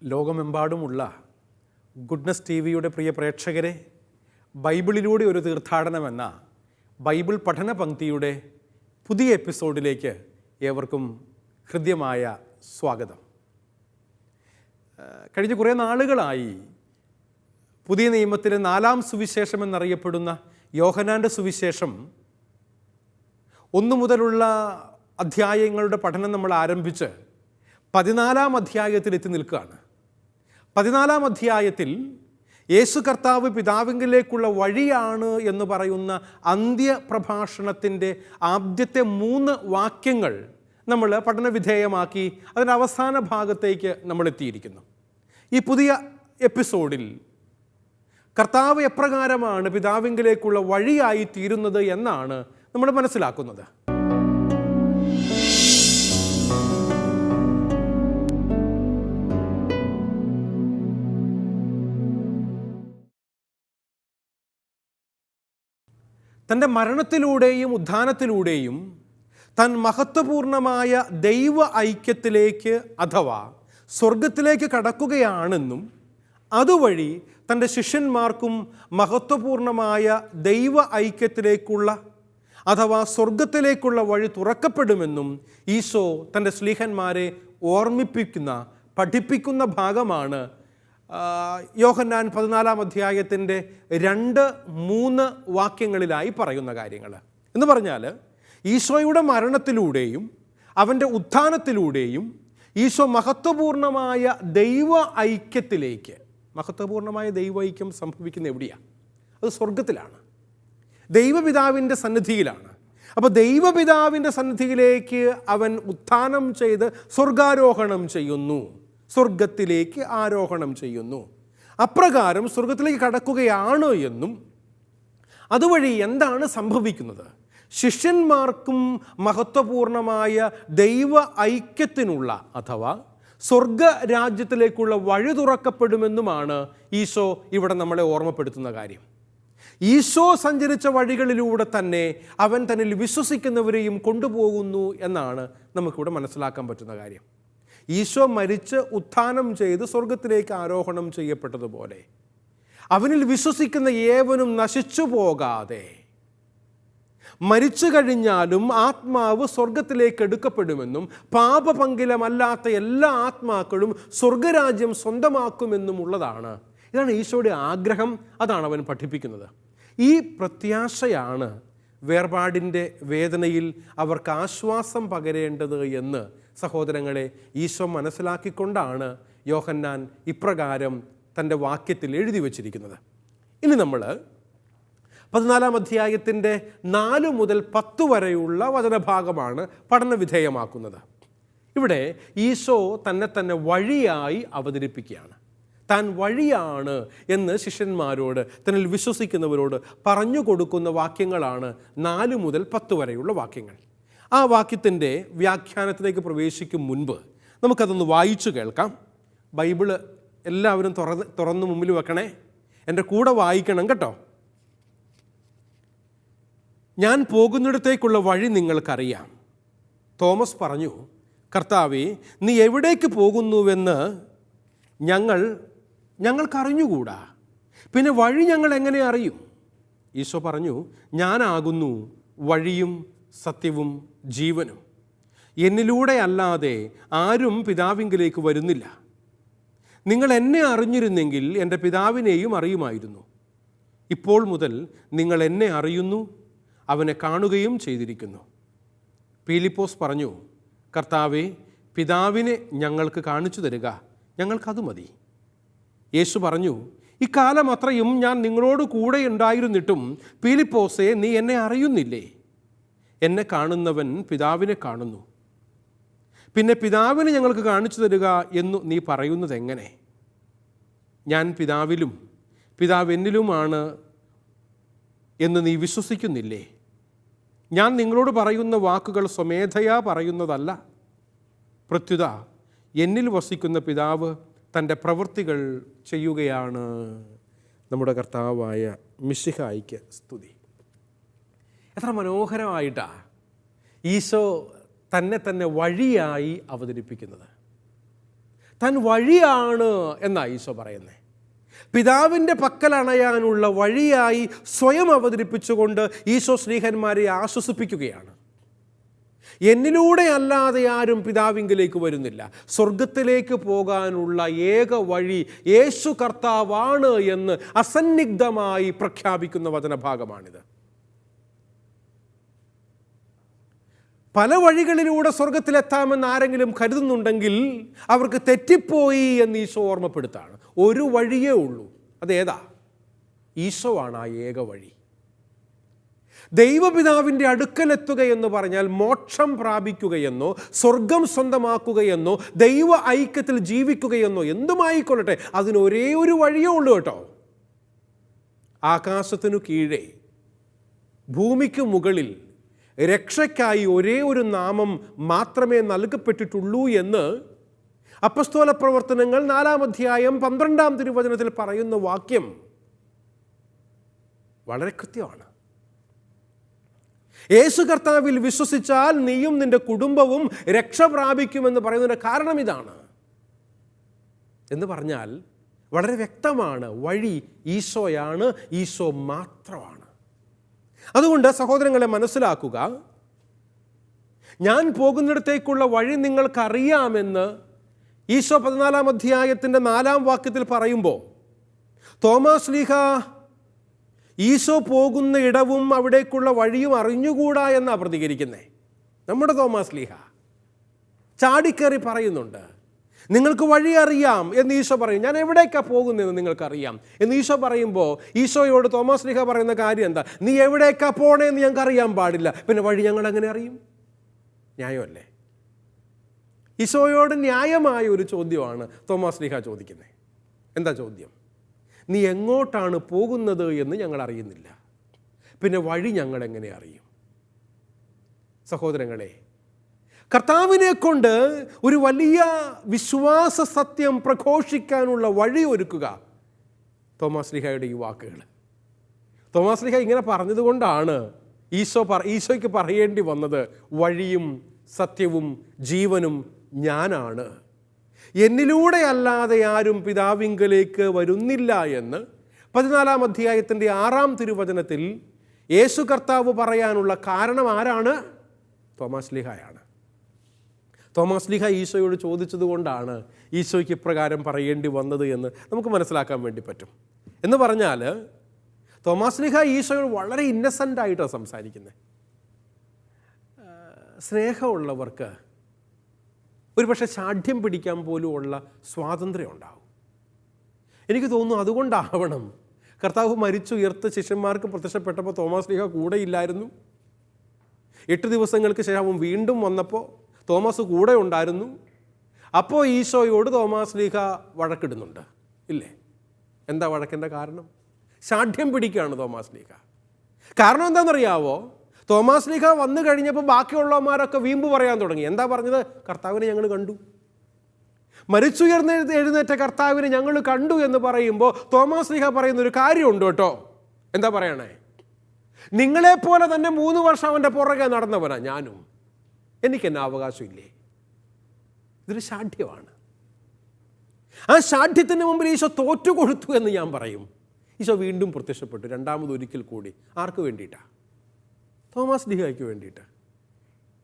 ലോകമെമ്പാടുമുള്ള goodness T വിയുടെ പ്രിയ പ്രേക്ഷകരെ, ബൈബിളിലൂടെ ഒരു തീർത്ഥാടനം എന്ന ബൈബിൾ പഠന പങ്ക്തിയുടെ പുതിയ എപ്പിസോഡിലേക്ക് ഏവർക്കും ഹൃദ്യമായ സ്വാഗതം. കഴിഞ്ഞ കുറേ നാളുകളായി പുതിയ നിയമത്തിലെ 4-ാം സുവിശേഷം എന്നറിയപ്പെടുന്ന യോഹന്നാൻ്റെ സുവിശേഷം 1 മുതലുള്ള അധ്യായങ്ങളുടെ പഠനം നമ്മൾ ആരംഭിച്ച് 14-ാം അധ്യായത്തിലെത്തി നിൽക്കുകയാണ്. 14-ാം അധ്യായത്തിൽ യേശു കർത്താവ് പിതാവിങ്കിലേക്കുള്ള വഴിയാണ് എന്ന് പറയുന്ന അന്ത്യപ്രഭാഷണത്തിൻ്റെ ആദ്യത്തെ 3 വാക്യങ്ങൾ നമ്മൾ പഠനവിധേയമാക്കി അതിൻ്റെ അവസാന ഭാഗത്തേക്ക് നമ്മൾ എത്തിയിരിക്കുന്നു. ഈ പുതിയ എപ്പിസോഡിൽ കർത്താവ് എപ്രകാരമാണ് പിതാവിങ്കിലേക്കുള്ള വഴിയായി തീരുന്നത് എന്നാണ് നമ്മൾ മനസ്സിലാക്കുന്നത്. തൻ്റെ മരണത്തിലൂടെയും ഉത്ഥാനത്തിലൂടെയും താൻ മഹത്വപൂർണമായ ദൈവ ഐക്യത്തിലേക്ക് അഥവാ സ്വർഗത്തിലേക്ക് കടക്കുകയാണെന്നും അതുവഴി തൻ്റെ ശിഷ്യന്മാർക്കും മഹത്വപൂർണമായ ദൈവ ഐക്യത്തിലേക്കുള്ള അഥവാ സ്വർഗത്തിലേക്കുള്ള വഴി തുറക്കപ്പെടുമെന്നും ഈശോ തൻ്റെ സ്ലീഹന്മാരെ ഓർമ്മിപ്പിക്കുന്ന പഠിപ്പിക്കുന്ന ഭാഗമാണ് യോഹന്നാൻ 14-ാം അധ്യായത്തിൻ്റെ 2-3 വാക്യങ്ങളിലായി പറയുന്ന കാര്യങ്ങൾ. എന്ന് പറഞ്ഞാൽ ഈശോയുടെ മരണത്തിലൂടെയും അവൻ്റെ ഉത്ഥാനത്തിലൂടെയും ഈശോ മഹത്വപൂർണമായ ദൈവ ഐക്യത്തിലേക്ക്, മഹത്വപൂർണമായ ദൈവ ഐക്യം സംഭവിക്കുന്ന എവിടെയാണ്? അത് സ്വർഗത്തിലാണ്, ദൈവപിതാവിൻ്റെ സന്നിധിയിലാണ്. അപ്പോൾ ദൈവപിതാവിൻ്റെ സന്നിധിയിലേക്ക് അവൻ ഉത്ഥാനം ചെയ്ത് സ്വർഗാരോഹണം ചെയ്യുന്നു, സ്വർഗത്തിലേക്ക് ആരോഹണം ചെയ്യുന്നു. അപ്രകാരം സ്വർഗത്തിലേക്ക് കടക്കുകയാണ് എന്നും അതുവഴി എന്താണ് സംഭവിക്കുന്നത്? ശിഷ്യന്മാർക്കും മഹത്വപൂർണമായ ദൈവ ഐക്യത്തിനുള്ള അഥവാ സ്വർഗരാജ്യത്തിലേക്കുള്ള വഴി തുറക്കപ്പെടുമെന്നുമാണ് ഈശോ ഇവിടെ നമ്മളെ ഓർമ്മപ്പെടുത്തുന്ന കാര്യം. ഈശോ സഞ്ചരിച്ച വഴികളിലൂടെ തന്നെ അവൻ തന്നിൽ വിശ്വസിക്കുന്നവരെയും കൊണ്ടുപോകുന്നു എന്നാണ് നമുക്കിവിടെ മനസ്സിലാക്കാൻ പറ്റുന്ന കാര്യം. ഈശോ മരിച്ച് ഉത്ഥാനം ചെയ്ത് സ്വർഗത്തിലേക്ക് ആരോഹണം ചെയ്യപ്പെട്ടതുപോലെ അവനിൽ വിശ്വസിക്കുന്ന ഏവനും നശിച്ചു പോകാതെ മരിച്ചു കഴിഞ്ഞാലും ആത്മാവ് സ്വർഗത്തിലേക്ക് എടുക്കപ്പെടുമെന്നും പാപപങ്കിലമല്ലാത്ത എല്ലാ ആത്മാക്കളും സ്വർഗരാജ്യം സ്വന്തമാക്കുമെന്നുമുള്ളതാണ്. ഇതാണ് ഈശോയുടെ ആഗ്രഹം, അതാണ് അവൻ പഠിപ്പിക്കുന്നത്. ഈ പ്രത്യാശയാണ് വേർപാടിൻ്റെ വേദനയിൽ അവർക്ക് ആശ്വാസം പകരേണ്ടത് എന്ന് സഹോദരങ്ങളെ ഈശോ മനസ്സിലാക്കിക്കൊണ്ടാണ് യോഹന്നാൻ ഇപ്രകാരം തൻ്റെ വാക്യത്തിൽ എഴുതി വച്ചിരിക്കുന്നത്. ഇനി നമ്മൾ 14-ാം അധ്യായത്തിൻ്റെ 4 മുതൽ 10 വരെയുള്ള വചനഭാഗമാണ് പഠനവിധേയമാക്കുന്നത്. ഇവിടെ ഈശോ തന്നെ വഴിയായി അവതരിപ്പിക്കുകയാണ്. താൻ വഴിയാണ് എന്ന് ശിഷ്യന്മാരോട്, തന്നിൽ വിശ്വസിക്കുന്നവരോട് പറഞ്ഞു കൊടുക്കുന്ന വാക്യങ്ങളാണ് 4 മുതൽ 10 വരെയുള്ള വാക്യങ്ങൾ. ആ വാക്യത്തിൻ്റെ വ്യാഖ്യാനത്തിലേക്ക് പ്രവേശിക്കും മുൻപ് നമുക്കതൊന്ന് വായിച്ചു കേൾക്കാം. ബൈബിള് എല്ലാവരും തുറന്ന് മുമ്പിൽ വെക്കണേ, എൻ്റെ കൂടെ വായിക്കണം കേട്ടോ. ഞാൻ പോകുന്നിടത്തേക്കുള്ള വഴി നിങ്ങൾക്കറിയാം. തോമസ് പറഞ്ഞു, കർത്താവേ, നീ എവിടേക്ക് പോകുന്നുവെന്ന് ഞങ്ങൾക്കറിഞ്ഞുകൂടാ, പിന്നെ വഴി ഞങ്ങൾ എങ്ങനെ അറിയും? ഈശോ പറഞ്ഞു, ഞാനാകുന്നു വഴിയും സത്യവും ജീവനും. എന്നിലൂടെ അല്ലാതെ ആരും പിതാവിങ്കിലേക്ക് വരുന്നില്ല. നിങ്ങൾ എന്നെ അറിഞ്ഞിരുന്നെങ്കിൽ എൻ്റെ പിതാവിനെയും അറിയുമായിരുന്നു. ഇപ്പോൾ മുതൽ നിങ്ങൾ എന്നെ അറിയുന്നു, അവനെ കാണുകയും ചെയ്തിരിക്കുന്നു. പീലിപ്പോസ് പറഞ്ഞു, കർത്താവേ, പിതാവിനെ ഞങ്ങൾക്ക് കാണിച്ചു തരിക, ഞങ്ങൾക്കത് മതി. യേശു പറഞ്ഞു, ഇക്കാലം അത്രയും ഞാൻ നിങ്ങളോട് കൂടെ ഉണ്ടായിരുന്നിട്ടും പീലിപ്പോസേ, നീ എന്നെ അറിയുന്നില്ലേ? എന്നെ കാണുന്നവൻ പിതാവിനെ കാണുന്നു. പിന്നെ പിതാവിനെ ഞങ്ങൾക്ക് കാണിച്ചു തരിക എന്നു നീ പറയുന്നത് എങ്ങനെ? ഞാൻ പിതാവിലും പിതാവ് എന്നിലുമാണ് എന്ന് നീ വിശ്വസിക്കുന്നില്ലേ? ഞാൻ നിങ്ങളോട് പറയുന്ന വാക്കുകൾ സ്വമേധയാ പറയുന്നതല്ല, പ്രത്യുത എന്നിൽ വസിക്കുന്ന പിതാവ് തൻ്റെ പ്രവൃത്തികൾ ചെയ്യുകയാണ്. നമ്മുടെ കർത്താവായ മിശിഹായിക്ക് സ്തുതി. എത്ര മനോഹരമായിട്ടാണ് ഈശോ തന്നെ വഴിയായി അവതരിപ്പിക്കുന്നത്. താൻ വഴിയാണ് എന്നാണ് ഈശോ പറയുന്നത്. പിതാവിൻ്റെ പക്കൽ അണയാനുള്ള വഴിയായി സ്വയം അവതരിപ്പിച്ചുകൊണ്ട് ഈശോ സ്നേഹന്മാരെ ആശ്വസിപ്പിക്കുകയാണ്. എന്നിലൂടെ അല്ലാതെ ആരും പിതാവിങ്കിലേക്ക് വരുന്നില്ല. സ്വർഗത്തിലേക്ക് പോകാനുള്ള ഏക വഴി യേശു കർത്താവാണ് എന്ന് അസന്നിഗ്ധമായി പ്രഖ്യാപിക്കുന്ന വചനഭാഗമാണിത്. പല വഴികളിലൂടെ സ്വർഗത്തിലെത്താമെന്ന് ആരെങ്കിലും കരുതുന്നുണ്ടെങ്കിൽ അവർക്ക് തെറ്റിപ്പോയി എന്ന് ഈശോ ഓർമ്മപ്പെടുത്താണ്. ഒരു വഴിയേ ഉള്ളൂ. അതേതാ? ഈശോ ആണ് ആ ഏക വഴി. ദൈവപിതാവിൻ്റെ അടുക്കലെത്തുകയെന്ന് പറഞ്ഞാൽ മോക്ഷം പ്രാപിക്കുകയെന്നോ സ്വർഗം സ്വന്തമാക്കുകയെന്നോ ദൈവ ഐക്യത്തിൽ ജീവിക്കുകയെന്നോ എന്തുമായിക്കൊള്ളട്ടെ, അതിന് ഒരേ ഒരു വഴിയേ ഉള്ളൂ കേട്ടോ. ആകാശത്തിനു കീഴെ ഭൂമിക്ക് മുകളിൽ രക്ഷയ്ക്കായി ഒരേ ഒരു നാമം മാത്രമേ നൽകപ്പെട്ടിട്ടുള്ളൂ എന്ന് അപ്പസ്തോല പ്രവർത്തനങ്ങൾ 4-ാം അധ്യായം 12-ാം തിരുവചനത്തിൽ പറയുന്ന വാക്യം വളരെ കൃത്യമാണ്. യേശു കർത്താവിൽ വിശ്വസിച്ചാൽ നീയും നിന്റെ കുടുംബവും രക്ഷ പ്രാപിക്കുമെന്ന് പറയുന്നതിൻ്റെ കാരണം ഇതാണ്. എന്ന് പറഞ്ഞാൽ വളരെ വ്യക്തമാണ്, വഴി ഈശോയാണ്, ഈശോ മാത്രമാണ്. അതുകൊണ്ട് സഹോദരങ്ങളെ മനസ്സിലാക്കുക, ഞാൻ പോകുന്നിടത്തേക്കുള്ള വഴി നിങ്ങൾക്കറിയാമെന്ന് ഈശോ 14-ാം അധ്യായത്തിൻ്റെ 4-ാം വാക്യത്തിൽ പറയുമ്പോൾ തോമാസ് ശ്ലീഹ ഈശോ പോകുന്ന ഇടവും അവിടേക്കുള്ള വഴിയും അറിഞ്ഞുകൂടാ എന്നാണ് പ്രതികരിക്കുന്നത്. നമ്മുടെ തോമാസ് ശ്ലീഹ ചാടിക്കറി പറയുന്നുണ്ട്, നിങ്ങൾക്ക് വഴി അറിയാം എന്ന് ഈശോ പറയും. ഞാൻ എവിടേക്കാണ് പോകുന്നതെന്ന് നിങ്ങൾക്കറിയാം എന്ന് ഈശോ പറയുമ്പോൾ ഈശോയോട് തോമാസ് ശ്ലീഹ പറയുന്ന കാര്യം എന്താ? നീ എവിടേക്കാണ് പോണേന്ന് ഞങ്ങൾക്ക് അറിയാൻ പാടില്ല, പിന്നെ വഴി ഞങ്ങൾ എങ്ങനെ അറിയും? ന്യായമല്ലേ? ഈശോയോട് ന്യായമായ ഒരു ചോദ്യമാണ് തോമാസ് ശ്ലീഹ ചോദിക്കുന്നത്. എന്താ ചോദ്യം? നീ എങ്ങോട്ടാണ് പോകുന്നത് എന്ന് ഞങ്ങൾ അറിയുന്നില്ല, പിന്നെ വഴി ഞങ്ങൾ എങ്ങനെ അറിയും? സഹോദരങ്ങളെ, കർത്താവിനെ കൊണ്ട് ഒരു വലിയ വിശ്വാസ സത്യം പ്രഘോഷിക്കാനുള്ള വഴി ഒരുക്കുക തോമാസ് ശ്ലീഹയുടെ ഈ വാക്കുകൾ. തോമാസ് ശ്ലീഹ ഇങ്ങനെ പറഞ്ഞതുകൊണ്ടാണ് ഈശോയ്ക്ക് പറയേണ്ടി വന്നത്, വഴിയും സത്യവും ജീവനും ഞാനാണ്, എന്നിലൂടെ അല്ലാതെ ആരും പിതാവിങ്കലേക്ക് വരുന്നില്ല എന്ന് 14-ാം അധ്യായത്തിൻ്റെ 6-ാം തിരുവചനത്തിൽ യേശു കർത്താവ് പറയാനുള്ള കാരണം ആരാണ്? തോമാസ് ശ്ലീഹയാണ്. തോമാസ് ശ്ലീഹ ഈശോയോട് ചോദിച്ചതുകൊണ്ടാണ് ഈശോയ്ക്ക് ഇപ്രകാരം പറയേണ്ടി വന്നത് എന്ന് നമുക്ക് മനസ്സിലാക്കാൻ വേണ്ടി പറ്റും. എന്ന് പറഞ്ഞാൽ തോമാസ് ശ്ലീഹ ഈശോയോട് വളരെ ഇന്നസെൻ്റായിട്ടാണ് സംസാരിക്കുന്നത്. സ്നേഹമുള്ളവർക്ക് ഒരുപക്ഷെ ശാഠ്യം പിടിക്കാൻ പോലും ഉള്ള സ്വാതന്ത്ര്യം ഉണ്ടാവും. എനിക്ക് തോന്നുന്നു അതുകൊണ്ടാവണം കർത്താവ് മരിച്ചുയർത്ത് ശിഷ്യന്മാർക്ക് പ്രത്യക്ഷപ്പെട്ടപ്പോൾ തോമാസ് ശ്ലീഹ കൂടെ ഇല്ലായിരുന്നു. 8 ദിവസങ്ങൾക്ക് ശേഷം അവൻ വീണ്ടും വന്നപ്പോൾ തോമസ് കൂടെ ഉണ്ടായിരുന്നു. അപ്പോൾ ഈശോയോട് തോമാസ് ശ്ലീഹ വഴക്കിടുന്നുണ്ട്, ഇല്ലേ? എന്താ വഴക്കിൻ്റെ കാരണം? ശാഠ്യം പിടിക്കുകയാണ് തോമാസ് ശ്ലീഹ. കാരണം എന്താണെന്നറിയാവോ? തോമാസ് ശ്ലീഹ വന്നു കഴിഞ്ഞപ്പോൾ ബാക്കിയുള്ളവന്മാരൊക്കെ വീമ്പ് പറയാൻ തുടങ്ങി. എന്താ പറഞ്ഞത്? കർത്താവിനെ ഞങ്ങൾ കണ്ടു, എഴുന്നേറ്റ കർത്താവിനെ ഞങ്ങൾ കണ്ടു എന്ന് പറയുമ്പോൾ തോമാസ് ശ്ലീഹ പറയുന്നൊരു കാര്യമുണ്ട് കേട്ടോ. എന്താ പറയണേ? നിങ്ങളെപ്പോലെ തന്നെ 3 വർഷം അവൻ്റെ പുറകെ നടന്നവനാ ഞാനും, എനിക്കെന്നെ അവകാശമില്ലേ? ഇതൊരു ശാഠ്യമാണ്. ആ ശാഠ്യത്തിന് മുമ്പിൽ ഈശോ തോറ്റുകൊടുത്തു എന്ന് ഞാൻ പറയും. ഈശോ വീണ്ടും പ്രത്യക്ഷപ്പെട്ടു, 2ാമതൊരിക്കൽ കൂടി. ആർക്ക് വേണ്ടിയിട്ടാണ്? തോമാസ് ശ്ലീഹായ്ക്ക് വേണ്ടിയിട്ട്.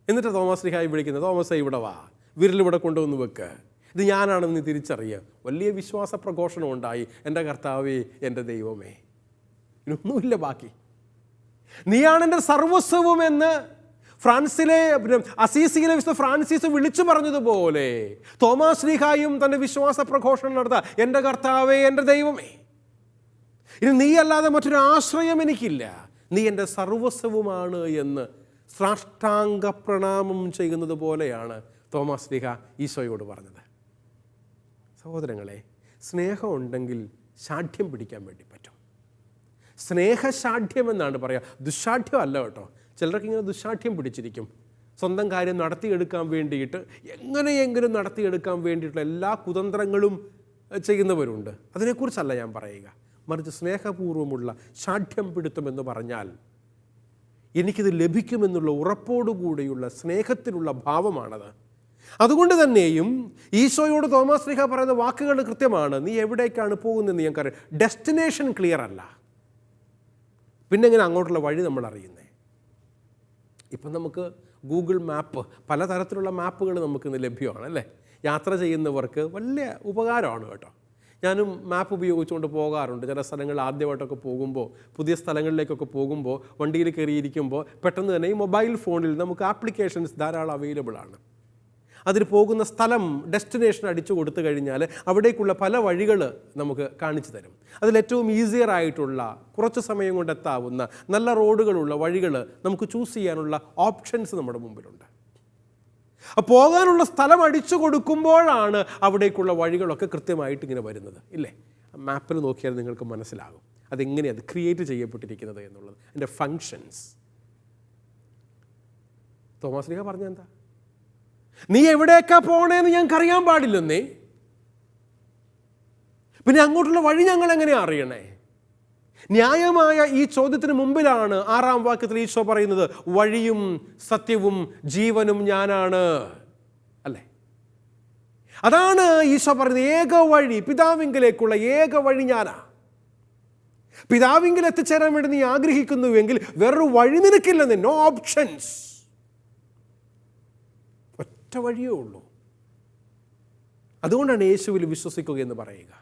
എന്നിട്ട് തോമാസ് ശ്ലീഹായി വിളിക്കുന്നത്, തോമസേ ഇവിടെ വാ, വിരലിവിടെ കൊണ്ടുവന്ന് വെക്ക്, ഇത് ഞാനാണെന്ന് നീ തിരിച്ചറിയുക. വലിയ വിശ്വാസ പ്രഘോഷണം ഉണ്ടായി. എൻ്റെ കർത്താവേ, എൻ്റെ ദൈവമേ, ഇതൊന്നുമില്ല ബാക്കി. നീയാണ് എൻ്റെ സർവസ്വവും എന്ന് ഫ്രാൻസിലെ അസീസിയിലെ വിശുദ്ധ ഫ്രാൻസിസ് വിളിച്ചു പറഞ്ഞതുപോലെ തോമാസ് ശ്ലീഹായും തൻ്റെ വിശ്വാസ പ്രഘോഷണം നടത്താം. എൻ്റെ കർത്താവേ, എൻ്റെ ദൈവമേ, ഇനി നീ അല്ലാതെ മറ്റൊരു ആശ്രയം എനിക്കില്ല, നീ എൻ്റെ സർവസ്വവുമാണ് എന്ന് സാഷ്ടാംഗ പ്രണാമം ചെയ്യുന്നത് പോലെയാണ് തോമാസ് ശ്ലീഹ ഈശോയോട് പറഞ്ഞത്. സഹോദരങ്ങളെ, സ്നേഹമുണ്ടെങ്കിൽ ശാഠ്യം പിടിക്കാൻ വേണ്ടി പറ്റും. സ്നേഹശാഠ്യം എന്നാണ് പറയുക, ദുശാഠ്യം അല്ല കേട്ടോ. ചിലർക്ക് ഇങ്ങനെ ദുശാഠ്യം പിടിച്ചിരിക്കും. സ്വന്തം കാര്യം നടത്തിയെടുക്കാൻ വേണ്ടിയിട്ട്, എങ്ങനെയെങ്കിലും നടത്തിയെടുക്കാൻ വേണ്ടിയിട്ടുള്ള എല്ലാ കുതന്ത്രങ്ങളും ചെയ്യുന്നവരുണ്ട്. അതിനെക്കുറിച്ചല്ല ഞാൻ പറയുക. മറിച്ച് സ്നേഹപൂർവ്വമുള്ള ശാഠ്യം പിടുത്തമെന്ന് പറഞ്ഞാൽ എനിക്കിത് ലഭിക്കുമെന്നുള്ള ഉറപ്പോടുകൂടിയുള്ള സ്നേഹത്തിലുള്ള ഭാവമാണത്. അതുകൊണ്ട് തന്നെയും ഈശോയോട് തോമാസ് ശ്ലീഹ പറയുന്ന വാക്കുകൾ കൃത്യമാണ്. നീ എവിടേക്കാണ് പോകുന്നതെന്ന് ഞങ്ങൾക്കറിയാം. ഡെസ്റ്റിനേഷൻ ക്ലിയർ അല്ല, പിന്നെ എങ്ങനെ അങ്ങോട്ടുള്ള വഴി നമ്മൾ അറിയുന്നേ? ഇപ്പം നമുക്ക് ഗൂഗിൾ മാപ്പ്, പലതരത്തിലുള്ള മാപ്പുകൾ നമുക്കിന്ന് ലഭ്യമാണ് അല്ലേ? യാത്ര ചെയ്യുന്നവർക്ക് വലിയ ഉപകാരമാണ് കേട്ടോ. ഞാനും മാപ്പ് ഉപയോഗിച്ചുകൊണ്ട് പോകാറുണ്ട്. ചില സ്ഥലങ്ങളിൽ ആദ്യമായിട്ടൊക്കെ പോകുമ്പോൾ, പുതിയ സ്ഥലങ്ങളിലേക്കൊക്കെ പോകുമ്പോൾ, വണ്ടിയിൽ കയറിയിരിക്കുമ്പോൾ പെട്ടെന്ന് തന്നെ ഈ മൊബൈൽ ഫോണിൽ നമുക്ക് ആപ്ലിക്കേഷൻസ് ധാരാളം അവൈലബിൾ ആണ്. അതിൽ പോകുന്ന സ്ഥലം, ഡെസ്റ്റിനേഷൻ അടിച്ചു കൊടുത്തു കഴിഞ്ഞാൽ അവിടേക്കുള്ള പല വഴികൾ നമുക്ക് കാണിച്ചു തരും. അതിലേറ്റവും ഈസിയർ ആയിട്ടുള്ള, കുറച്ച് സമയം കൊണ്ട് എത്താവുന്ന നല്ല റോഡുകളുള്ള വഴികൾ നമുക്ക് ചൂസ് ചെയ്യാനുള്ള ഓപ്ഷൻസ് നമ്മുടെ മുമ്പിലുണ്ട്. പോകാനുള്ള സ്ഥലം അടിച്ചു കൊടുക്കുമ്പോഴാണ് അവിടേക്കുള്ള വഴികളൊക്കെ കൃത്യമായിട്ട് ഇങ്ങനെ വരുന്നത് ഇല്ലേ? മാപ്പിൽ നോക്കിയാൽ നിങ്ങൾക്ക് മനസ്സിലാകും അതെങ്ങനെയാണ് അത് ക്രിയേറ്റ് ചെയ്യപ്പെട്ടിരിക്കുന്നത് എന്നുള്ളത്, അതിൻ്റെ ഫങ്ഷൻസ്. തോമാസ് ശ്ലീഹ പറഞ്ഞെന്താ? നീ എവിടേക്കാ പോണേന്ന് ഞങ്ങൾക്കറിയാൻ പാടില്ലെന്നേ, പിന്നെ അങ്ങോട്ടുള്ള വഴി ഞങ്ങൾ എങ്ങനെയാ അറിയണേ? ന്യായമായ ഈ ചോദ്യത്തിന് മുമ്പിലാണ് 6-ാം വാക്യത്തിൽ ഈശോ പറയുന്നത്, വഴിയും സത്യവും ജീവനും ഞാനാണ് അല്ലേ? അതാണ് ഈശോ പറയുന്നത്, ഏക വഴി, പിതാവിങ്കലേക്കുള്ള ഏക വഴി ഞാനാ. പിതാവിങ്കിൽ എത്തിച്ചേരാൻ വേണ്ടി നീ ആഗ്രഹിക്കുന്നുവെങ്കിൽ വേറൊരു വഴി നിനക്കില്ലെന്ന്, നോ ഓപ്ഷൻസ്, ഒറ്റ വഴിയേ ഉള്ളൂ. അതുകൊണ്ടാണ് യേശുവിൽ വിശ്വസിക്കുക എന്ന് പറയുക.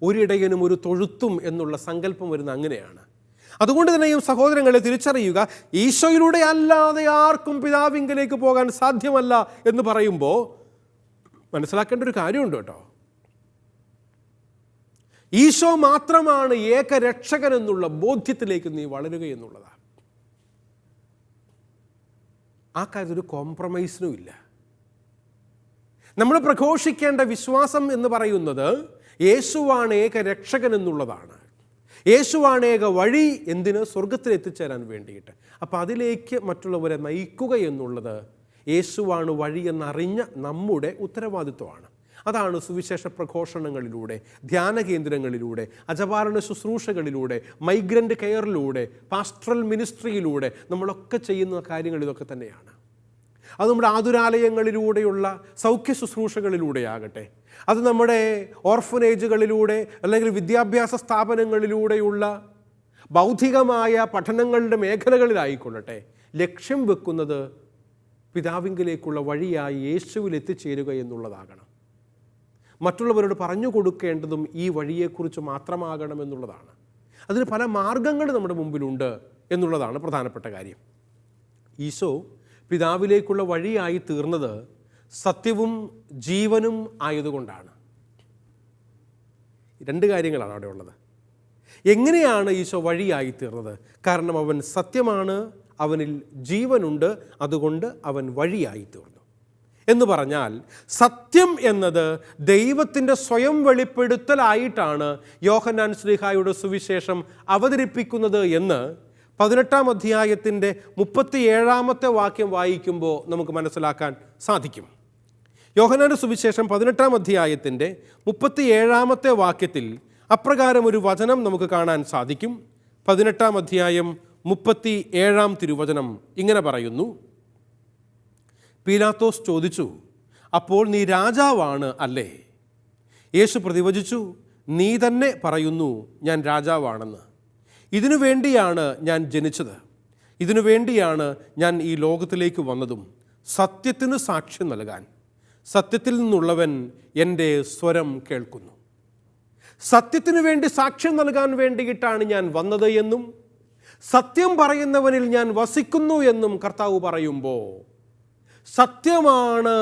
ഒരിടയനും ഒരു തൊഴുത്തും എന്നുള്ള സങ്കല്പം വരുന്ന അങ്ങനെയാണ്. അതുകൊണ്ട് തന്നെയും സഹോദരങ്ങളെ തിരിച്ചറിയുക, ഈശോയിലൂടെ അല്ലാതെ ആർക്കും പിതാവിങ്കലേക്ക് പോകാൻ സാധ്യമല്ല എന്ന് പറയുമ്പോൾ മനസ്സിലാക്കേണ്ട ഒരു കാര്യമുണ്ട് കേട്ടോ. ഈശോ മാത്രമാണ് ഏക രക്ഷകൻ എന്നുള്ള ബോധ്യത്തിലേക്ക് നീ വളരുക എന്നുള്ളതാണ്. ആ കാര്യത്തിൽ ഒരു കോംപ്രമൈസിനും ഇല്ല. നമ്മൾ പ്രഘോഷിക്കേണ്ട വിശ്വാസം എന്ന് പറയുന്നത് യേശുവാണ് ഏക രക്ഷകൻ എന്നുള്ളതാണ്. യേശുവാണ് ഏക വഴി, എന്തിന്? സ്വർഗത്തിൽ എത്തിച്ചേരാൻ വേണ്ടിയിട്ട്. അപ്പോൾ അതിലേക്ക് മറ്റുള്ളവരെ നയിക്കുക എന്നുള്ളത് യേശുവാണ് വഴി എന്നറിഞ്ഞ നമ്മുടെ ഉത്തരവാദിത്വമാണ്. അതാണ് സുവിശേഷ പ്രഘോഷണങ്ങളിലൂടെ, ധ്യാന കേന്ദ്രങ്ങളിലൂടെ, അജപാലന ശുശ്രൂഷകളിലൂടെ, മൈഗ്രൻ്റ് കെയറിലൂടെ, പാസ്റ്ററൽ മിനിസ്ട്രിയിലൂടെ നമ്മളൊക്കെ ചെയ്യുന്ന കാര്യങ്ങൾ ഇതൊക്കെ തന്നെയാണ്. അത് നമ്മുടെ ആതുരാലയങ്ങളിലൂടെയുള്ള സൗഖ്യ ശുശ്രൂഷകളിലൂടെയാകട്ടെ, അത് നമ്മുടെ ഓർഫനേജുകളിലൂടെ അല്ലെങ്കിൽ വിദ്യാഭ്യാസ സ്ഥാപനങ്ങളിലൂടെയുള്ള ബൗദ്ധികമായ പഠനങ്ങളുടെ മേഖലകളിലായിക്കൊള്ളട്ടെ, ലക്ഷ്യം വെക്കുന്നത് പിതാവിങ്കിലേക്കുള്ള വഴിയായി യേശുവിൽ എത്തിച്ചേരുക എന്നുള്ളതാകണം. മറ്റുള്ളവരോട് പറഞ്ഞു കൊടുക്കേണ്ടതും ഈ വഴിയെക്കുറിച്ച് മാത്രമാകണമെന്നുള്ളതാണ്. അതിന് പല മാർഗങ്ങൾ നമ്മുടെ മുമ്പിലുണ്ട് എന്നുള്ളതാണ് പ്രധാനപ്പെട്ട കാര്യം. ഈശോ പിതാവിലേക്കുള്ള വഴിയായി തീർന്നത് സത്യവും ജീവനും ആയതുകൊണ്ടാണ്. രണ്ട് കാര്യങ്ങളാണ് അവിടെ ഉള്ളത്. എങ്ങനെയാണ് ഈശോ വഴിയായി തീർന്നത്? കാരണം അവൻ സത്യമാണ്, അവനിൽ ജീവനുണ്ട്, അതുകൊണ്ട് അവൻ വഴിയായി തീർന്നു എന്ന് പറഞ്ഞാൽ, സത്യം എന്നത് ദൈവത്തിൻ്റെ സ്വയം വെളിപ്പെടുത്തലായിട്ടാണ് യോഹന്നാൻ ശ്ലീഹായുടെ സുവിശേഷം അവതരിപ്പിക്കുന്നത് എന്ന് 18-ാം അധ്യായത്തിൻ്റെ 37-ാമത്തെ വാക്യം വായിക്കുമ്പോൾ നമുക്ക് മനസ്സിലാക്കാൻ സാധിക്കും. യോഹന്നാന്റെ സുവിശേഷം 18-ാം അധ്യായത്തിൻ്റെ 37-ാമത്തെ വാക്യത്തിൽ അപ്രകാരം ഒരു വചനം നമുക്ക് കാണാൻ സാധിക്കും. 18-ാം അധ്യായം 37-ാം തിരുവചനം ഇങ്ങനെ പറയുന്നു: പീലാത്തോസ് ചോദിച്ചു, അപ്പോൾ നീ രാജാവാണ് അല്ലേ? യേശു പ്രതിവചിച്ചു, നീ തന്നെ പറയുന്നു ഞാൻ രാജാവാണെന്ന്. ഇതിനു വേണ്ടിയാണ് ഞാൻ ജനിച്ചത്, ഇതിനു വേണ്ടിയാണ് ഞാൻ ഈ ലോകത്തിലേക്ക് വന്നതും, സത്യത്തിന് സാക്ഷ്യം നൽകാൻ. സത്യത്തിൽ നിന്നുള്ളവൻ എൻ്റെ സ്വരം കേൾക്കുന്നു. സത്യത്തിനു വേണ്ടി സാക്ഷ്യം നൽകാൻ വേണ്ടിയിട്ടാണ് ഞാൻ വന്നത് എന്നും സത്യം പറയുന്നവനിൽ ഞാൻ വസിക്കുന്നു എന്നും കർത്താവ് പറയുമ്പോൾ, സത്യമാണ്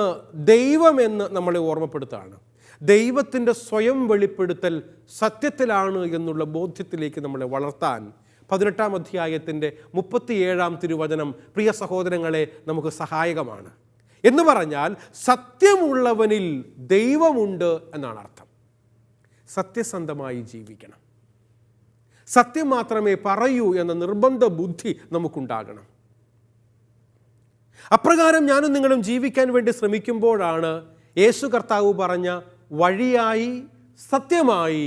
ദൈവമെന്ന് നമ്മളെ ഓർമ്മപ്പെടുത്താണ്. ദൈവത്തിൻ്റെ സ്വയം വെളിപ്പെടുത്തൽ സത്യത്തിലാണ് എന്നുള്ള ബോധ്യത്തിലേക്ക് നമ്മളെ വളർത്താൻ 18-ാം അധ്യായത്തിൻ്റെ 37-ാം തിരുവചനം പ്രിയ സഹോദരങ്ങളെ നമുക്ക് സഹായകമാണ്. എന്ന് പറഞ്ഞാൽ സത്യമുള്ളവനിൽ ദൈവമുണ്ട് എന്നാണ് അർത്ഥം. സത്യസന്ധമായി ജീവിക്കണം, സത്യം മാത്രമേ പറയൂ എന്ന നിർബന്ധ ബുദ്ധി നമുക്കുണ്ടാകണം. അപ്രകാരം ഞാനും നിങ്ങളും ജീവിക്കാൻ വേണ്ടി ശ്രമിക്കുമ്പോഴാണ് യേശു കർത്താവ് പറഞ്ഞ വഴിയായി, സത്യമായി,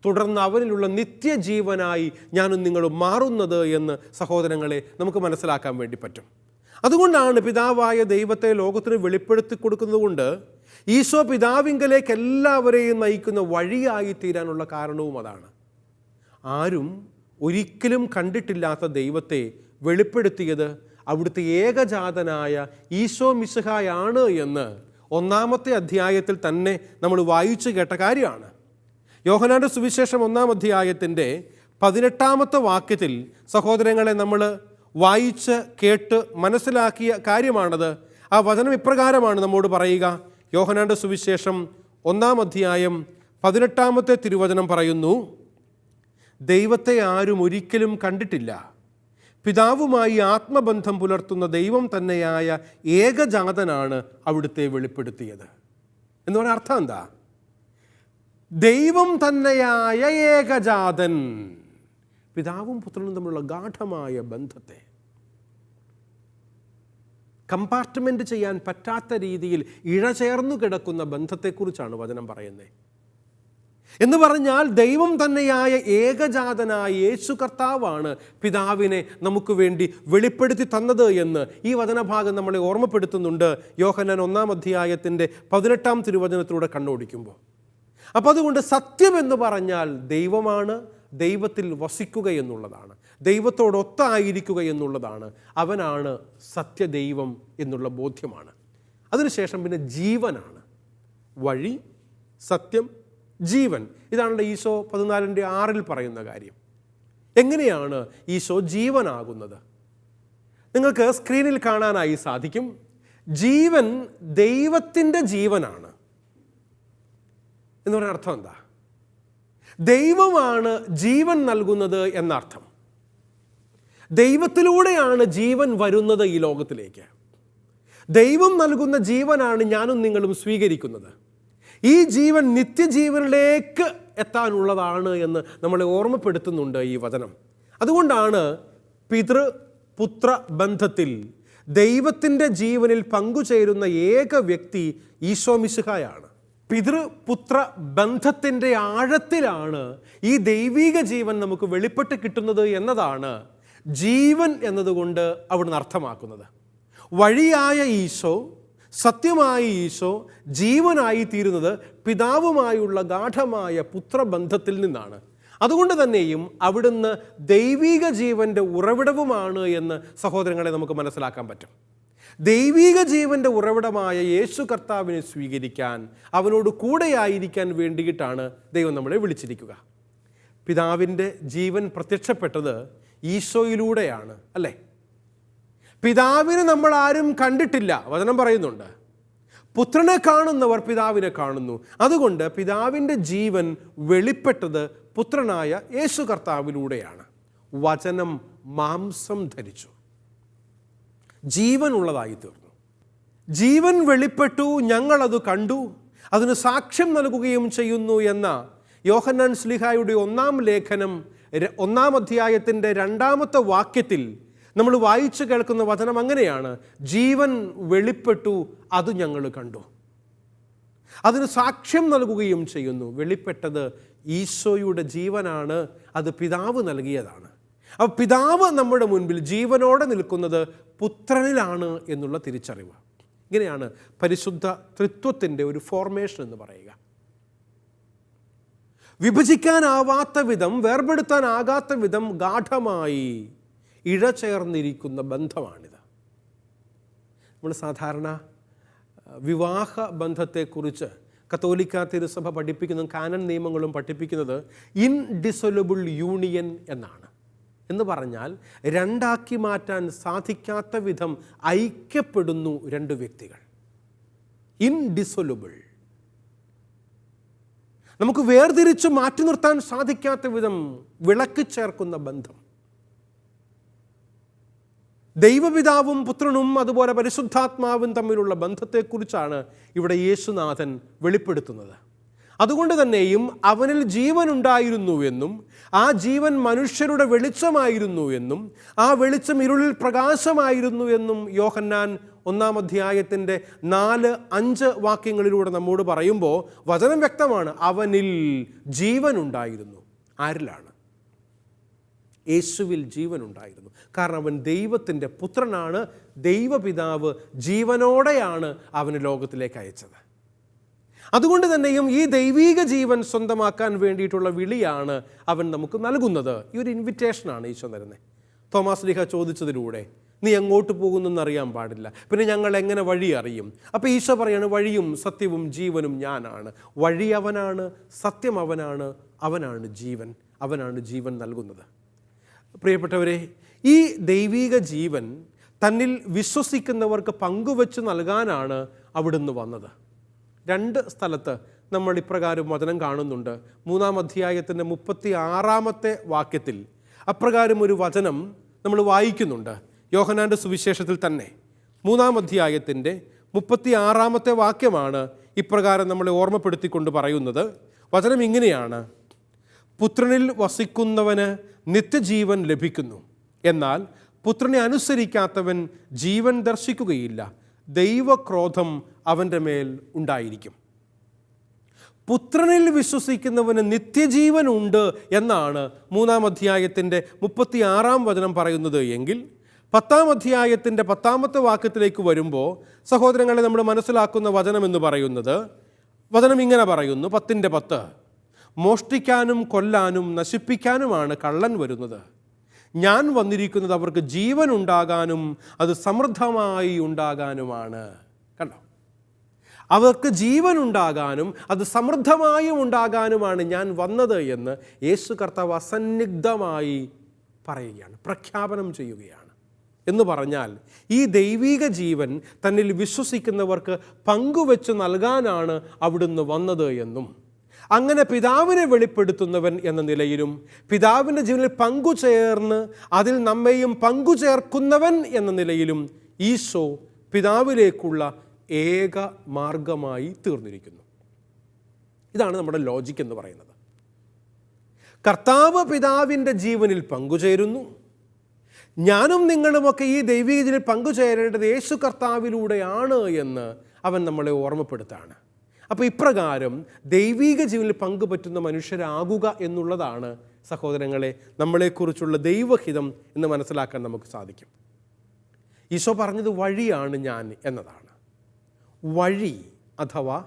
തുടർന്ന് അവനിലുള്ള നിത്യജീവനായി ഞാനും നിങ്ങളും മാറുന്നത് എന്ന് സഹോദരങ്ങളെ നമുക്ക് മനസ്സിലാക്കാൻ വേണ്ടി പറ്റും. അതുകൊണ്ടാണ് പിതാവായ ദൈവത്തെ ലോകത്തിന് വെളിപ്പെടുത്തി കൊടുക്കുന്നതുകൊണ്ട് ഈശോ പിതാവിങ്കലേക്ക് എല്ലാവരെയും നയിക്കുന്ന വഴിയായി തീരാനുള്ള കാരണവും അതാണ്. ആരും ഒരിക്കലും കണ്ടിട്ടില്ലാത്ത ദൈവത്തെ വെളിപ്പെടുത്തിയത് അവിടുത്തെ ഏകജാതനായ ഈശോ മിശിഹായാണ് എന്ന് 1-ാമത്തെ അധ്യായത്തിൽ തന്നെ നമ്മൾ വായിച്ചു കേട്ട കാര്യമാണ്. യോഹന്നാന്റെ സുവിശേഷം 1-ാം അധ്യായത്തിൻ്റെ 18-ാമത്തെ വാക്യത്തിൽ സഹോദരങ്ങളെ നമ്മൾ വായിച്ച് കേട്ട് മനസ്സിലാക്കിയ കാര്യമാണത്. ആ വചനം ഇപ്രകാരമാണ് നമ്മോട് പറയുക. യോഹന്നാന്റെ സുവിശേഷം 1-ാം അധ്യായം 18-ാമത്തെ തിരുവചനം പറയുന്നു, ദൈവത്തെ ആരും ഒരിക്കലും കണ്ടിട്ടില്ല, പിതാവുമായി ആത്മബന്ധം പുലർത്തുന്ന ദൈവം തന്നെയായ ഏകജാതനാണ് അവിടുത്തെ വെളിപ്പെടുത്തിയത്. എന്ന് പറഞ്ഞ അർത്ഥം എന്താ? ദൈവം തന്നെയായ ഏകജാതൻ പിതാവും പുത്രനും തമ്മിലുള്ള ഗാഠമായ ബന്ധത്തെ കമ്പാർട്ട്മെൻറ്റ് ചെയ്യാൻ പറ്റാത്ത രീതിയിൽ ഇഴചേർന്നു കിടക്കുന്ന ബന്ധത്തെക്കുറിച്ചാണ് വചനം പറയുന്നത്. എന്ന് പറഞ്ഞാൽ ദൈവം തന്നെയായ ഏകജാതനായ യേശു കർത്താവാണ് പിതാവിനെ നമുക്ക് വേണ്ടി വെളിപ്പെടുത്തി തന്നത് എന്ന് ഈ വചനഭാഗം നമ്മളെ ഓർമ്മപ്പെടുത്തുന്നുണ്ട് യോഹന്നാൻ 1-ാം അധ്യായത്തിൻ്റെ 18-ാം തിരുവചനത്തിലൂടെ കണ്ണോടിക്കുമ്പോൾ. അപ്പോൾ അതുകൊണ്ട് സത്യം എന്ന് പറഞ്ഞാൽ ദൈവമാണ്, ദൈവത്തിൽ വസിക്കുക എന്നുള്ളതാണ്, ദൈവത്തോടൊത്തായിരിക്കുക എന്നുള്ളതാണ്. അവനാണ് സത്യദൈവം എന്നുള്ള ബോധ്യമാണ്. അതിനുശേഷം പിന്നെ ജീവനാണ്, വഴി, സത്യം, ജീവൻ. ഇതാണല്ലോ ഈശോ 14:6 പറയുന്ന കാര്യം. എങ്ങനെയാണ് ഈശോ ജീവനാകുന്നത്? നിങ്ങൾക്ക് സ്ക്രീനിൽ കാണാനായി സാധിക്കും. ജീവൻ ദൈവത്തിൻ്റെ ജീവനാണ് എന്ന് പറയുന്ന അർത്ഥം എന്താ? ദൈവമാണ് ജീവൻ നൽകുന്നത് എന്നർത്ഥം. ദൈവത്തിലൂടെയാണ് ജീവൻ വരുന്നത് ഈ ലോകത്തിലേക്ക്. ദൈവം നൽകുന്ന ജീവനാണ് ഞാനും നിങ്ങളും സ്വീകരിക്കുന്നത്. ഈ ജീവൻ നിത്യജീവനിലേക്ക് എത്താനുള്ളതാണ് എന്ന് നമ്മളെ ഓർമ്മപ്പെടുത്തുന്നുണ്ട് ഈ വചനം. അതുകൊണ്ടാണ് പിതൃപുത്ര ബന്ധത്തിൽ ദൈവത്തിൻ്റെ ജീവനിൽ പങ്കുചേരുന്ന ഏക വ്യക്തി ഈശോ മിശിഹായാണ്. പിതൃപുത്ര ബന്ധത്തിൻ്റെ ആഴത്തിലാണ് ഈ ദൈവിക ജീവൻ നമുക്ക് വെളിപ്പെട്ട് കിട്ടുന്നത് എന്നതാണ് ജീവൻ എന്നതുകൊണ്ട് അവിടുന്ന് അർത്ഥമാക്കുന്നത്. വഴിയായ ഈശോ, സത്യമായ ഈശോ ജീവനായി തീരുന്നത് പിതാവുമായുള്ള ഗാഠമായ പുത്രബന്ധത്തിൽ നിന്നാണ്. അതുകൊണ്ട് തന്നെയും അവിടുന്ന് ദൈവിക ജീവൻ്റെ ഉറവിടവുമാണ് എന്ന് സഹോദരങ്ങളെ നമുക്ക് മനസ്സിലാക്കാൻ പറ്റും. ദൈവിക ജീവൻ്റെ ഉറവിടമായ യേശു കർത്താവിനെ സ്വീകരിക്കാൻ, അവനോട് കൂടെയായിരിക്കാൻ വേണ്ടിയിട്ടാണ് ദൈവം നമ്മളെ വിളിച്ചിരിക്കുക. പിതാവിൻ്റെ ജീവൻ പ്രത്യക്ഷപ്പെട്ടത് ഈശോയിലൂടെയാണ്, അല്ലേ? പിതാവിനെ നമ്മൾ ആരും കണ്ടിട്ടില്ല, വചനം പറയുന്നുണ്ട്. പുത്രനെ കാണുന്നവർ പിതാവിനെ കാണുന്നു. അതുകൊണ്ട് പിതാവിൻ്റെ ജീവൻ വെളിപ്പെട്ടത് പുത്രനായ യേശു കർത്താവിലൂടെയാണ്. വചനം മാംസം ധരിച്ചു, ജീവൻ ഉള്ളതായി തീർന്നു. ജീവൻ വെളിപ്പെട്ടു, ഞങ്ങളത് കണ്ടു, അതിന് സാക്ഷ്യം നൽകുകയും ചെയ്യുന്നു എന്ന യോഹന്നാൻ ശ്ലീഹായുടെ 1-ാം ലേഖനം 1-ാം അധ്യായത്തിൻ്റെ 2-ാമത്തെ വാക്യത്തിൽ നമ്മൾ വായിച്ചു കേൾക്കുന്ന വചനം അങ്ങനെയാണ്: ജീവൻ വെളിപ്പെട്ടു, അത് ഞങ്ങൾ കണ്ടു, അതിന് സാക്ഷ്യം നൽകുകയും ചെയ്യുന്നു. വെളിപ്പെട്ടത് ഈശോയുടെ ജീവനാണ്, അത് പിതാവ് നൽകിയതാണ്. അപ്പോൾ പിതാവ് നമ്മുടെ മുൻപിൽ ജീവനോടെ നിൽക്കുന്നത് പുത്രനിലാണ് എന്നുള്ള തിരിച്ചറിവ്. ഇങ്ങനെയാണ് പരിശുദ്ധ ത്രിത്വത്തിൻ്റെ ഒരു ഫോർമേഷൻ എന്ന് പറയുക. വിഭജിക്കാനാവാത്ത വിധം, വേർപെടുത്താനാകാത്ത വിധം ഗാഠമായി ഇഴചേർന്നിരിക്കുന്ന ബന്ധമാണിത്. നമ്മൾ സാധാരണ വിവാഹ ബന്ധത്തെക്കുറിച്ച് കത്തോലിക്ക തിരുസഭ പഠിപ്പിക്കുന്നതും കാനൻ നിയമങ്ങളും പഠിപ്പിക്കുന്നത് ഇൻഡിസൊലബിൾ യൂണിയൻ എന്നാണ്. എന്ന് പറഞ്ഞാൽ രണ്ടാക്കി മാറ്റാൻ സാധിക്കാത്ത വിധം ഐക്യപ്പെടുന്നു രണ്ട് വ്യക്തികൾ. ഇൻഡിസൊലബിൾ, നമുക്ക് വേർതിരിച്ച് മാറ്റി നിർത്താൻ സാധിക്കാത്ത വിധം വിളക്കി ചേർക്കുന്ന ബന്ധം. ദൈവപിതാവും പുത്രനും അതുപോലെ പരിശുദ്ധാത്മാവും തമ്മിലുള്ള ബന്ധത്തെക്കുറിച്ചാണ് ഇവിടെ യേശുനാഥൻ വെളിപ്പെടുത്തുന്നത്. അതുകൊണ്ട് തന്നെയും അവനിൽ ജീവൻ ഉണ്ടായിരുന്നു എന്നും ആ ജീവൻ മനുഷ്യരുടെ വെളിച്ചമായിരുന്നു എന്നും ആ വെളിച്ചം ഇരുളിൽ പ്രകാശമായിരുന്നു എന്നും യോഹന്നാൻ 1-ാം അധ്യായത്തിൻ്റെ 4-5 വാക്യങ്ങളിലൂടെ നമ്മോട് പറയുമ്പോൾ വചനം വ്യക്തമാണ്. അവനിൽ ജീവൻ ഉണ്ടായിരുന്നു. ആരിലാണ്? യേശുവിൽ ജീവൻ ഉണ്ടായിരുന്നു. കാരണം അവൻ ദൈവത്തിൻ്റെ പുത്രനാണ്, ദൈവപിതാവ് ജീവനോടെയാണ് അവന് ലോകത്തിലേക്ക് അയച്ചത്. അതുകൊണ്ട് തന്നെയും ഈ ദൈവീക ജീവൻ സ്വന്തമാക്കാൻ വേണ്ടിയിട്ടുള്ള വിളിയാണ് അവൻ നമുക്ക് നൽകുന്നത്. ഈ ഒരു ഇൻവിറ്റേഷനാണ് ഈശോ തരുന്നത്. തോമാസ് ലീഹ ചോദിച്ചതിലൂടെ നീ എങ്ങോട്ട് പോകുന്നെന്ന് അറിയാൻ പാടില്ല, പിന്നെ ഞങ്ങൾ എങ്ങനെ വഴി അറിയും? അപ്പോൾ ഈശോ പറയാണ്, വഴിയും സത്യവും ജീവനും ഞാനാണ്. വഴി അവനാണ്, സത്യം അവനാണ്, അവനാണ് ജീവൻ, അവനാണ് ജീവൻ നൽകുന്നത്. പ്രിയപ്പെട്ടവരെ, ഈ ദൈവീക ജീവൻ തന്നിൽ വിശ്വസിക്കുന്നവർക്ക് പങ്കുവെച്ച് നൽകാനാണ് അവിടുന്ന് വന്നത്. 2 സ്ഥലത്ത് നമ്മൾ ഇപ്രകാരം വചനം കാണുന്നുണ്ട്. 3-ാം അധ്യായത്തിൻ്റെ 36-ാമത്തെ വാക്യത്തിൽ അപ്രകാരം ഒരു വചനം നമ്മൾ വായിക്കുന്നുണ്ട്. യോഹന്നാൻ്റെ സുവിശേഷത്തിൽ തന്നെ 3-ാം അധ്യായത്തിൻ്റെ 36-ാമത്തെ വാക്യമാണ് ഇപ്രകാരം നമ്മളെ ഓർമ്മപ്പെടുത്തിക്കൊണ്ട് പറയുന്നത്. വചനം ഇങ്ങനെയാണ്: പുത്രനിൽ വസിക്കുന്നവന് നിത്യജീവൻ ലഭിക്കുന്നു, എന്നാൽ പുത്രനെ അനുസരിക്കാത്തവൻ ജീവൻ ദർശിക്കുകയില്ല, ദൈവക്രോധം അവൻ്റെ മേൽ ഉണ്ടായിരിക്കും. പുത്രനിൽ വിശ്വസിക്കുന്നവന് നിത്യജീവൻ ഉണ്ട് എന്നാണ് 3-ാം അധ്യായത്തിൻ്റെ 36-ാം വചനം പറയുന്നത് എങ്കിൽ 10-ാം അധ്യായത്തിൻ്റെ 10-ാമത്തെ വാക്യത്തിലേക്ക് വരുമ്പോൾ സഹോദരങ്ങളെ നമ്മൾ മനസ്സിലാക്കുന്ന വചനം എന്ന് പറയുന്നത്, വചനം ഇങ്ങനെ പറയുന്നു, 10-10, മോഷ്ടിക്കാനും കൊല്ലാനും നശിപ്പിക്കാനുമാണ് കള്ളൻ വരുന്നത്, ഞാൻ വന്നിരിക്കുന്നത് അവർക്ക് ജീവൻ ഉണ്ടാകാനും അത് സമൃദ്ധമായി ഉണ്ടാകാനുമാണ്. കണ്ടോ, അവർക്ക് ജീവൻ ഉണ്ടാകാനും അത് സമൃദ്ധമായും ഉണ്ടാകാനുമാണ് ഞാൻ വന്നത് എന്ന് യേശു കർത്താവ് അസന്നിഗ്ധമായി പറയുകയാണ്, പ്രഖ്യാപനം ചെയ്യുകയാണ്. എന്ന് പറഞ്ഞാൽ ഈ ദൈവിക ജീവൻ തന്നിൽ വിശ്വസിക്കുന്നവർക്ക് പങ്കുവെച്ച് നൽകാനാണ് അവിടുന്ന് വന്നത് എന്നും, അങ്ങനെ പിതാവിനെ വെളിപ്പെടുത്തുന്നവൻ എന്ന നിലയിലും പിതാവിൻ്റെ ജീവനിൽ പങ്കുചേർന്ന് അതിൽ നമ്മെയും പങ്കുചേർക്കുന്നവൻ എന്ന നിലയിലും ഈശോ പിതാവിലേക്കുള്ള ഏക മാർഗമായി തീർന്നിരിക്കുന്നു. ഇതാണ് നമ്മുടെ ലോജിക്ക് എന്ന് പറയുന്നത്. കർത്താവ് പിതാവിൻ്റെ ജീവനിൽ പങ്കുചേരുന്നു, ഞാനും നിങ്ങളുമൊക്കെ ഈ ദൈവിക ജീവനിൽ പങ്കുചേരേണ്ടത് യേശു കർത്താവിലൂടെയാണ് എന്ന് അവൻ നമ്മളെ ഓർമ്മപ്പെടുത്താണ്. അപ്പോൾ ഇപ്രകാരം ദൈവിക ജീവനിൽ പങ്കുപറ്റുന്ന മനുഷ്യരാകുക എന്നുള്ളതാണ് സഹോദരങ്ങളെ നമ്മളെക്കുറിച്ചുള്ള ദൈവഹിതം എന്ന് മനസ്സിലാക്കാൻ നമുക്ക് സാധിക്കും. ഈശോ പറഞ്ഞത് വഴിയാണ് ഞാൻ എന്നതാണ്. വഴി അഥവാ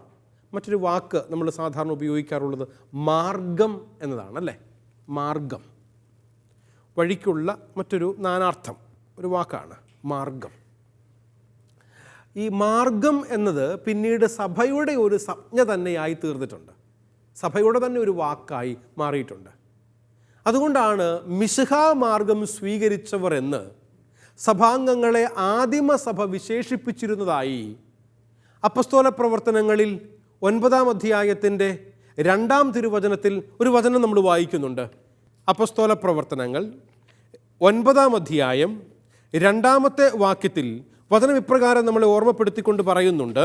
മറ്റൊരു വാക്ക് നമ്മൾ സാധാരണ ഉപയോഗിക്കാറുള്ളത് മാർഗം എന്നതാണ്, അല്ലേ? മാർഗം, വഴിക്കുള്ള മറ്റൊരു നാനാർത്ഥം ഒരു വാക്കാണ് മാർഗം. ഈ മാർഗം എന്നത് പിന്നീട് സഭയുടെ ഒരു സംജ്ഞ തന്നെയായി തീർന്നിട്ടുണ്ട്, സഭയുടെ തന്നെ ഒരു വാക്കായി മാറിയിട്ടുണ്ട്. അതുകൊണ്ടാണ് മിശിഹാ മാർഗം സ്വീകരിച്ചവർ എന്ന് സഭാംഗങ്ങളെ ആദിമസഭ വിശേഷിപ്പിച്ചിരുന്നതായി അപ്പസ്തോല പ്രവർത്തനങ്ങളിൽ 9-ാം അധ്യായത്തിൻ്റെ 2-ാം തിരുവചനത്തിൽ ഒരു വചനം നമ്മൾ വായിക്കുന്നുണ്ട്. അപ്പസ്തോല പ്രവർത്തനങ്ങൾ 9-ാം അധ്യായം 2-ാമത്തെ വാക്യത്തിൽ വചനം ഇപ്രകാരം നമ്മളെ ഓർമ്മപ്പെടുത്തിക്കൊണ്ട് പറയുന്നുണ്ട്.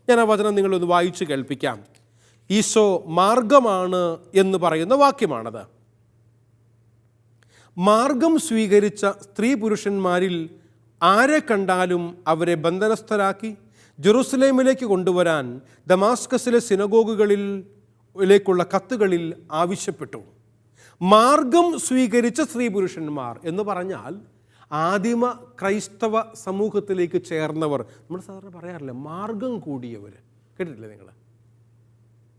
ഞാൻ ആ വചനം നിങ്ങളൊന്ന് വായിച്ചു കേൾപ്പിക്കാം. ഈശോ മാർഗമാണ് എന്ന് പറയുന്ന വാക്യമാണത്. മാർഗം സ്വീകരിച്ച സ്ത്രീ പുരുഷന്മാരിൽ ആരെ കണ്ടാലും അവരെ ബന്ധനസ്ഥരാക്കി ജെറുസലേമിലേക്ക് കൊണ്ടുവരാൻ ദമാസ്കസിലെ സിനഗോഗുകളിലേക്കുള്ള കത്തുകളിൽ ആവശ്യപ്പെട്ടു. മാർഗം സ്വീകരിച്ച സ്ത്രീ പുരുഷന്മാർ എന്ന് പറഞ്ഞാൽ ആദിമ ക്രൈസ്തവ സമൂഹത്തിലേക്ക് ചേർന്നവർ. നമ്മൾ സാധാരണ പറയാറില്ല മാർഗം കൂടിയവർ, കേട്ടിട്ടില്ലേ നിങ്ങൾ?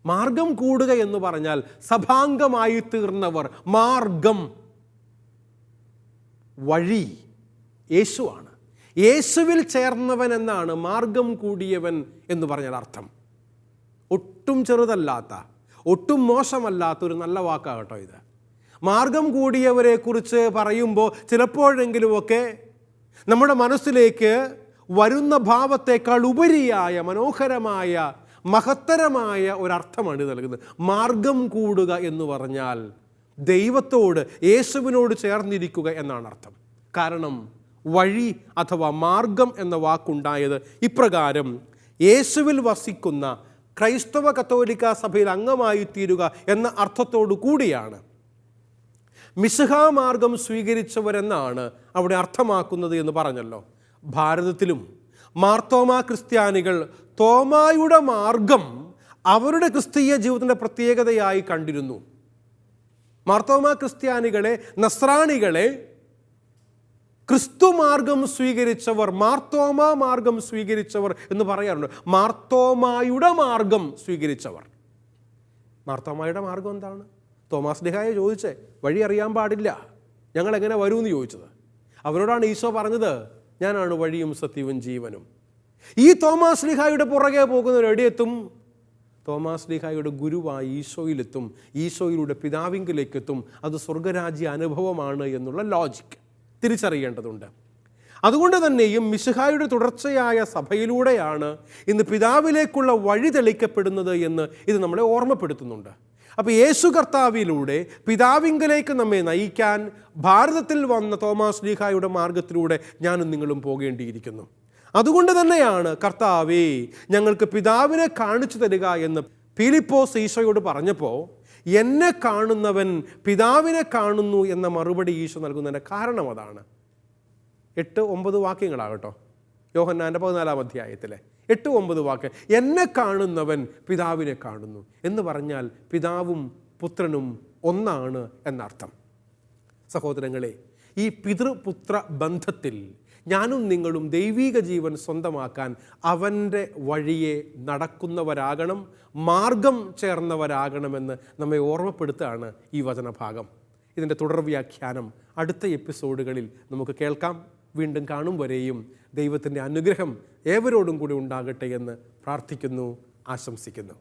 മാർഗം കൂടുക എന്ന് പറഞ്ഞാൽ സഭാംഗമായി തീർന്നവർ. മാർഗം, വഴി യേശുവാണ്. യേശുവിൽ ചേർന്നവൻ എന്നാണ് മാർഗം കൂടിയവൻ എന്ന് പറഞ്ഞാൽ അർത്ഥം. ഒട്ടും ചെറുതല്ലാത്ത, ഒട്ടും മോശമല്ലാത്ത ഒരു നല്ല വാക്കാകട്ടോ ഇത്. മാർഗം കൂടിയവരെ കുറിച്ച് പറയുമ്പോൾ ചിലപ്പോഴെങ്കിലുമൊക്കെ നമ്മുടെ മനസ്സിലേക്ക് വരുന്ന ഭാവത്തേക്കാൾ ഉപരിയായ മനോഹരമായ മഹത്തരമായ ഒരർത്ഥമാണ് നൽകുന്നത്. മാർഗം കൂടുക എന്ന് പറഞ്ഞാൽ ദൈവത്തോട്, യേശുവിനോട് ചേർന്നിരിക്കുക എന്നാണ് അർത്ഥം. കാരണം വഴി അഥവാ മാർഗം എന്ന വാക്കുണ്ടായത് ഇപ്രകാരം യേശുവിൽ വസിക്കുന്ന ക്രൈസ്തവ കത്തോലിക്ക സഭയിൽ അംഗമായി തീരുക എന്ന അർത്ഥത്തോടു കൂടിയാണ്. മിശിഹാ മാർഗം സ്വീകരിച്ചവരെന്നാണ് അവിടെ അർത്ഥമാക്കുന്നത് എന്ന് പറഞ്ഞല്ലോ. ഭാരതത്തിലും മാർത്തോമാ ക്രിസ്ത്യാനികൾ തോമായുടെ മാർഗം അവരുടെ ക്രിസ്തീയ ജീവിതത്തിൻ്റെ പ്രത്യേകതയായി കണ്ടിരുന്നു. മാർത്തോമാ ക്രിസ്ത്യാനികളെ, നസ്രാണികളെ ക്രിസ്തു മാർഗം സ്വീകരിച്ചവർ, മാർത്തോമ മാർഗം സ്വീകരിച്ചവർ എന്ന് പറയാറുണ്ട്. മാർത്തോമായുടെ മാർഗം സ്വീകരിച്ചവർ. മാർത്തോമായുടെ മാർഗം എന്താണ്? തോമാസ് ലിഹായെ ചോദിച്ചേ, വഴി അറിയാൻ പാടില്ല, ഞങ്ങൾ എങ്ങനെ വരുമെന്ന് ചോദിച്ചത്. അവരോടാണ് ഈശോ പറഞ്ഞത്, ഞാനാണ് വഴിയും സത്യവും ജീവനും. ഈ തോമാസ് ലിഹായുടെ പുറകെ പോകുന്നവർ എവിടെയെത്തും? തോമാസ് ലിഹായുടെ ഗുരുവായി ഈശോയിലെത്തും, ഈശോയിലൂടെ പിതാവിങ്കിലേക്കെത്തും. അത് സ്വർഗരാജ്യ അനുഭവമാണ് എന്നുള്ള ലോജിക്ക് തിരിച്ചറിയേണ്ടതുണ്ട്. അതുകൊണ്ട് തന്നെയും മിശിഹായുടെ തുടർച്ചയായ സഭയിലൂടെയാണ് ഇന്ന് പിതാവിലേക്കുള്ള വഴി തെളിക്കപ്പെടുന്നത് എന്ന് ഇത് നമ്മളെ ഓർമ്മപ്പെടുത്തുന്നുണ്ട്. അപ്പോൾ യേശു കർത്താവിലൂടെ പിതാവിങ്കലേക്ക് നമ്മെ നയിക്കാൻ ഭാരതത്തിൽ വന്ന തോമാസ് ലീഹായുടെ മാർഗത്തിലൂടെ ഞാനും നിങ്ങളും പോകേണ്ടിയിരിക്കുന്നു. അതുകൊണ്ട് തന്നെയാണ് കർത്താവേ ഞങ്ങൾക്ക് പിതാവിനെ കാണിച്ചു തരിക എന്ന് ഫിലിപ്പോസ് ഈശോയോട് പറഞ്ഞപ്പോൾ, എന്നെ കാണുന്നവൻ പിതാവിനെ കാണുന്നു എന്ന മറുപടി ഈശോ നൽകുന്നതിൻ്റെ കാരണം അതാണ്. 8-9 വാക്യങ്ങളാകട്ടോ, യോഹന്നാൻ്റെ 14-ാം അധ്യായത്തിലെ 8-9 വാക്യം. എന്നെ കാണുന്നവൻ പിതാവിനെ കാണുന്നു എന്ന് പറഞ്ഞാൽ പിതാവും പുത്രനും ഒന്നാണ് എന്നർത്ഥം. സഹോദരങ്ങളെ, ഈ പിതൃപുത്ര ബന്ധത്തിൽ ഞാനും നിങ്ങളും ദൈവീക ജീവൻ സ്വന്തമാക്കാൻ അവൻ്റെ വഴിയെ നടക്കുന്നവരാകണം, മാർഗം ചേർന്നവരാകണമെന്ന് നമ്മെ ഓർമ്മപ്പെടുത്തുകയാണ് ഈ വചനഭാഗം. ഇതിൻ്റെ തുടർവ്യാഖ്യാനം അടുത്ത എപ്പിസോഡുകളിൽ നമുക്ക് കേൾക്കാം. വീണ്ടും കാണും വരെയും ദൈവത്തിൻ്റെ അനുഗ്രഹം ഏവരോടും കൂടി ഉണ്ടാകട്ടെ എന്ന് പ്രാർത്ഥിക്കുന്നു, ആശംസിക്കുന്നു.